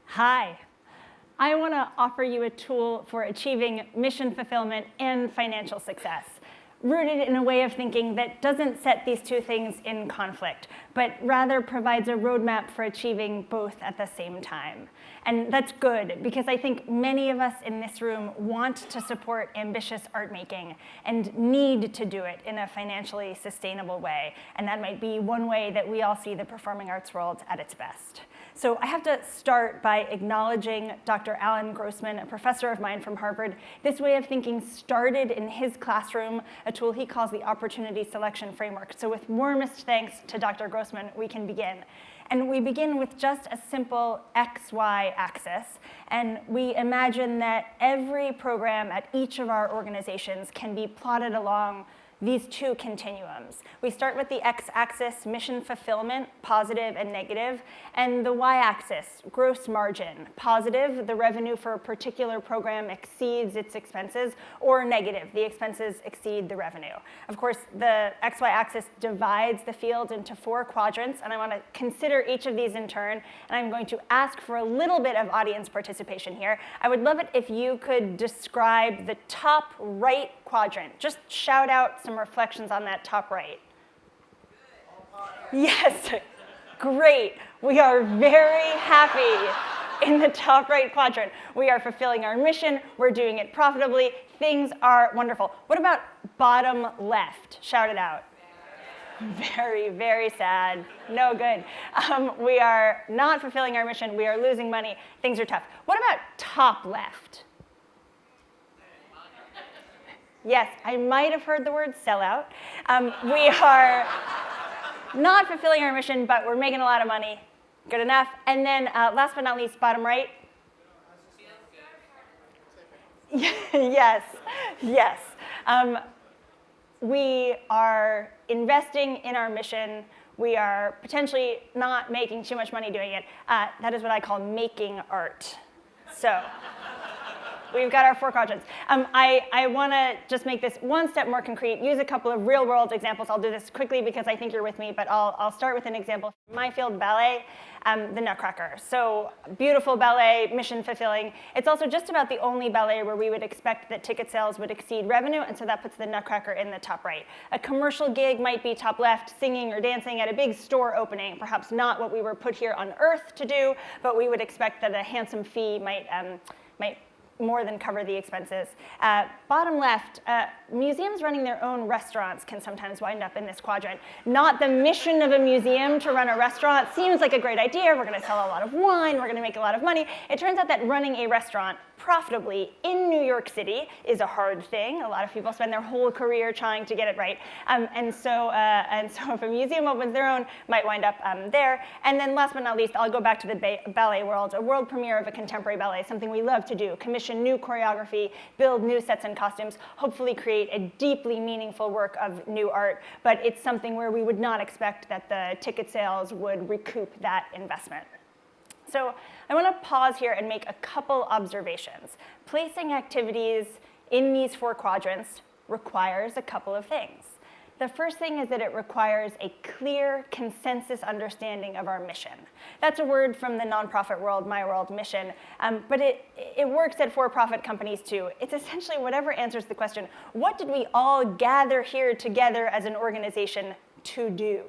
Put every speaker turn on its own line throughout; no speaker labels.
Hi. I want to offer you a tool for achieving mission fulfillment and financial success, rooted in a way of thinking that doesn't set these two things in conflict, but rather provides a roadmap for achieving both at the same time. And that's good, because I think many of us in this room want to support ambitious art making and need to do it in a financially sustainable way. And that might be one way that we all see the performing arts world at its best. So I have to start by acknowledging Dr. Alan Grossman, a professor of mine from Harvard. This way of thinking started in his classroom, a tool he calls the Opportunity Selection Framework. So with warmest thanks to Dr. Grossman, we can begin. And we begin with just a simple XY axis. And we imagine that every program at each of our organizations can be plotted along these two continuums. We start with the x-axis, mission fulfillment, positive and negative, and the y-axis, gross margin, positive, the revenue for a particular program exceeds its expenses, or negative, the expenses exceed the revenue. Of course, the x-y axis divides the field into 4 quadrants, and I want to consider each of these in turn, and I'm going to ask for a little bit of audience participation here. I would love it if you could describe the top right quadrant. Just shout out some reflections on that top right. Yes, great. We are very happy in the top right quadrant. We are fulfilling our mission. We're doing it profitably. Things are wonderful. What about bottom left? Shout it out. Very, very sad. No good. We are not fulfilling our mission. We are losing money. Things are tough. What about top left? Yes, I might have heard the word sellout. We are not fulfilling our mission, but we're making a lot of money. Good enough. And then last but not least, bottom right. Yes, yes. We are investing in our mission. We are potentially not making too much money doing it. That is what I call making art. So we've got our 4 quadrants. I want to just make this one step more concrete, use a couple of real-world examples. I'll do this quickly because I think you're with me, but I'll start with an example. My field, ballet, the Nutcracker. So beautiful ballet, mission-fulfilling. It's also just about the only ballet where we would expect that ticket sales would exceed revenue, and so that puts the Nutcracker in the top right. A commercial gig might be top left, singing or dancing at a big store opening, perhaps not what we were put here on Earth to do, but we would expect that a handsome fee might more than cover the expenses. Bottom left, museums running their own restaurants can sometimes wind up in this quadrant. Not the mission of a museum to run a restaurant. Seems like a great idea. We're going to sell a lot of wine. We're going to make a lot of money. It turns out that running a restaurant profitably in New York City is a hard thing. A lot of people spend their whole career trying to get it right. And so if a museum opens their own, might wind up there. And then last but not least, I'll go back to the ballet world. A world premiere of a contemporary ballet, something we love to do. Commission new choreography, build new sets and costumes, hopefully create a deeply meaningful work of new art. But it's something where we would not expect that the ticket sales would recoup that investment. So I want to pause here and make a couple observations. Placing activities in these 4 quadrants requires a couple of things. The first thing is that it requires a clear consensus understanding of our mission. That's a word from the nonprofit world, my world, mission, but it works at for-profit companies too. It's essentially whatever answers the question, what did we all gather here together as an organization to do?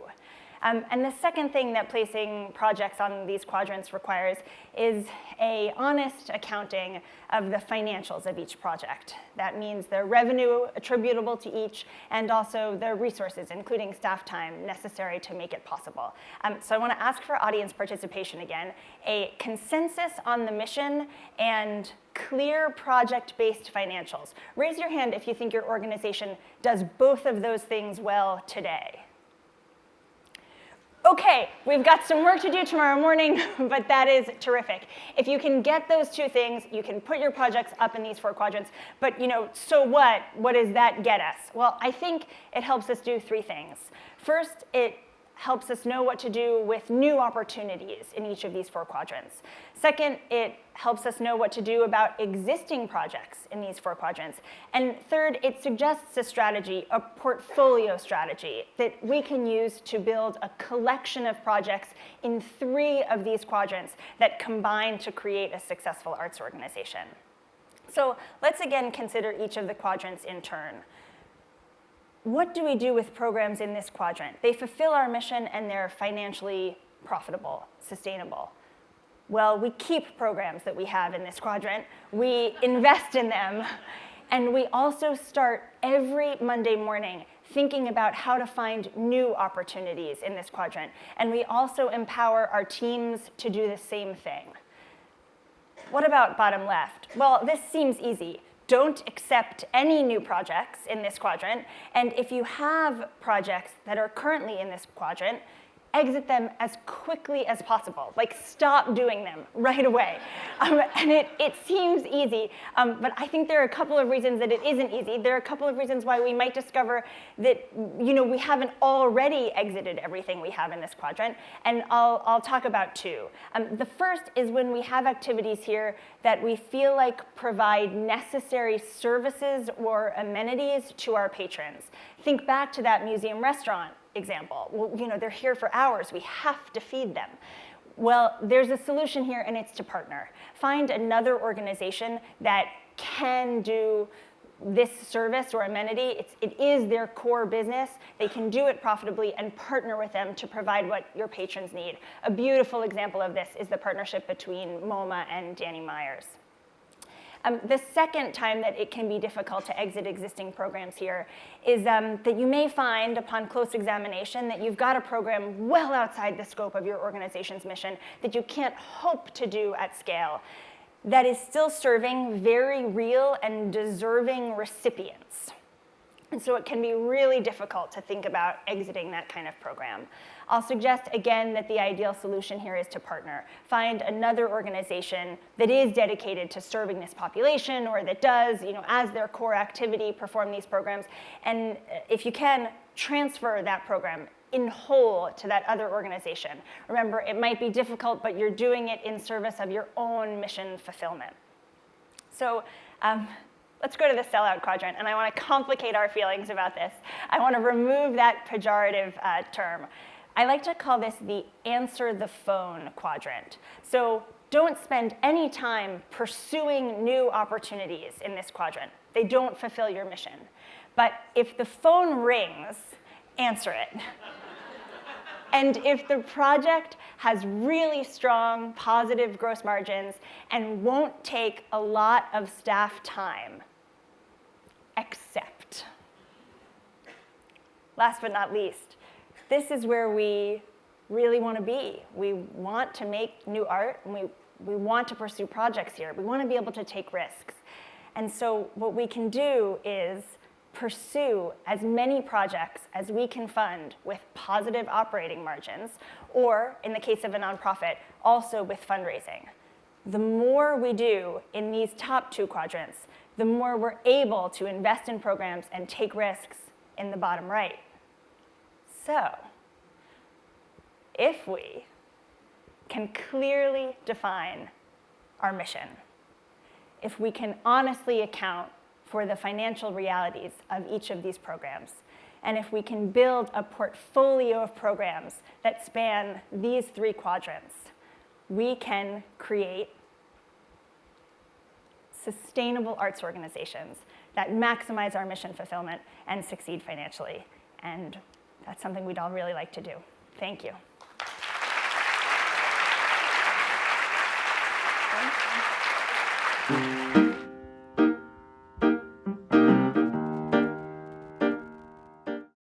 And the second thing that placing projects on these quadrants requires is an honest accounting of the financials of each project. That means the revenue attributable to each and also the resources, including staff time, necessary to make it possible. So I want to ask for audience participation again. A consensus on the mission and clear project-based financials. Raise your hand if you think your organization does both of those things well today. Okay, we've got some work to do tomorrow morning, but that is terrific. If you can get those 2 things, you can put your projects up in these 4 quadrants, but so what? What does that get us? Well, I think it helps us do 3 things. First, it helps us know what to do with new opportunities in each of these 4 quadrants. Second, it helps us know what to do about existing projects in these 4 quadrants. And third, it suggests a strategy, a portfolio strategy, that we can use to build a collection of projects in 3 of these quadrants that combine to create a successful arts organization. So let's again consider each of the quadrants in turn. What do we do with programs in this quadrant? They fulfill our mission and they're financially profitable, sustainable. Well, we keep programs that we have in this quadrant, we invest in them, and we also start every Monday morning thinking about how to find new opportunities in this quadrant. And we also empower our teams to do the same thing. What about bottom left? Well, this seems easy. Don't accept any new projects in this quadrant, and if you have projects that are currently in this quadrant, exit them as quickly as possible. Like, stop doing them right away. And it seems easy, but I think there are a couple of reasons that it isn't easy. There are a couple of reasons why we might discover that we haven't already exited everything we have in this quadrant, and I'll talk about 2. The first is when we have activities here that we feel like provide necessary services or amenities to our patrons. Think back to that museum restaurant example. Well, they're here for hours. We have to feed them. Well, there's a solution here, and it's to partner. Find another organization that can do this service or amenity. It is their core business. They can do it profitably, and partner with them to provide what your patrons need. A beautiful example of this is the partnership between MoMA and Danny Myers. The second time that it can be difficult to exit existing programs here is that you may find upon close examination that you've got a program well outside the scope of your organization's mission that you can't hope to do at scale, that is still serving very real and deserving recipients. And so it can be really difficult to think about exiting that kind of program. I'll suggest again that the ideal solution here is to partner. Find another organization that is dedicated to serving this population, or that does, as their core activity, perform these programs. And if you can, transfer that program in whole to that other organization. Remember, it might be difficult, but you're doing it in service of your own mission fulfillment. So let's go to the sellout quadrant, and I want to complicate our feelings about this. I want to remove that pejorative term. I like to call this the answer the phone quadrant. So don't spend any time pursuing new opportunities in this quadrant. They don't fulfill your mission. But if the phone rings, answer it. And if the project has really strong positive gross margins and won't take a lot of staff time, accept. Last but not least, this is where we really want to be. We want to make new art, and we want to pursue projects here. We want to be able to take risks. And so what we can do is pursue as many projects as we can fund with positive operating margins, or in the case of a nonprofit, also with fundraising. The more we do in these top 2 quadrants, the more we're able to invest in programs and take risks in the bottom right. So, if we can clearly define our mission, if we can honestly account for the financial realities of each of these programs, and if we can build a portfolio of programs that span these 3 quadrants, we can create sustainable arts organizations that maximize our mission fulfillment and succeed financially. And that's something we'd all really like to do. Thank you. Thank you.